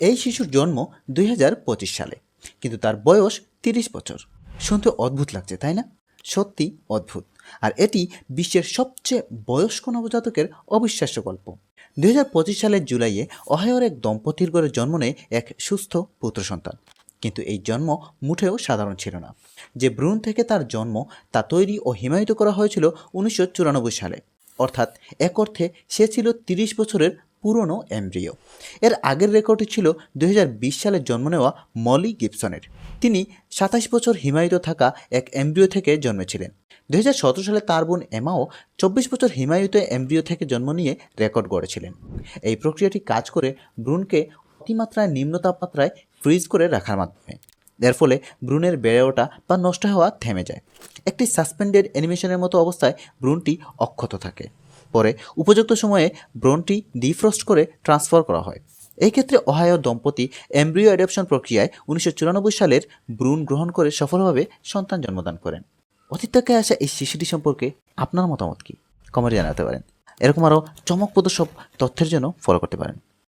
এই শিশুর জন্ম 2025 সালে, কিন্তু তার বয়স 30 বছর। শুনতে অদ্ভুত লাগছে, তাই না? সত্যি অদ্ভুত। আর এটি বিশ্বের সবচেয়ে বয়স্ক নবজাতকের অবিশ্বাস্য গল্প। 2025 সালের জুলাইয়ে ওহাইওর এক দম্পতির ঘরে জন্ম নেয় এক সুস্থ পুত্র সন্তান। কিন্তু এই জন্ম মুঠেও সাধারণ ছিল না। যে ভ্রূণ থেকে তার জন্ম, তা তৈরি ও হিমায়িত করা হয়েছিল 1994 সালে। অর্থাৎ এক অর্থে সে ছিল 30 বছরের পুরনো এমব্রিও। এর আগের রেকর্ডটি ছিল 2020 সালে জন্ম নেওয়া মলি গিবসনের। তিনি 27 বছর হিমায়িত থাকা এক এমব্রিও থেকে জন্মেছিলেন। 2017 সালে তার বোন এমাও 24 বছর হিমায়িত এমব্রিও থেকে জন্ম নিয়ে রেকর্ড গড়েছিলেন। এই প্রক্রিয়াটি কাজ করে ভ্রূণকে অতিমাত্রায় নিম্ন তাপমাত্রায় ফ্রিজ করে রাখার মাধ্যমে। এর ফলে ভ্রূণের বেড়ে ওঠা বা নষ্ট হওয়া থেমে যায়। একটি সাসপেন্ডেড অ্যানিমেশনের মতো অবস্থায় ভ্রূণটি অক্ষত থাকে। পরে উপযুক্ত সময়ে ভ্রূণটি ডিফ্রস্ট করে ট্রান্সফার করা হয়। এই ক্ষেত্রে ওহাইও দম্পতি এমব্রিও অ্যাডপশন প্রক্রিয়ায় 1994 সালের ভ্রূণ গ্রহণ করে সফলভাবে সন্তান জন্মদান করেন। অতীত থেকে আসা এই শিশুটি সম্পর্কে আপনার মতামত কি? কমেন্টে জানাতে পারেন। এরকম আরও চমকপ্রদ সব তথ্যের জন্য ফলো করতে পারেন।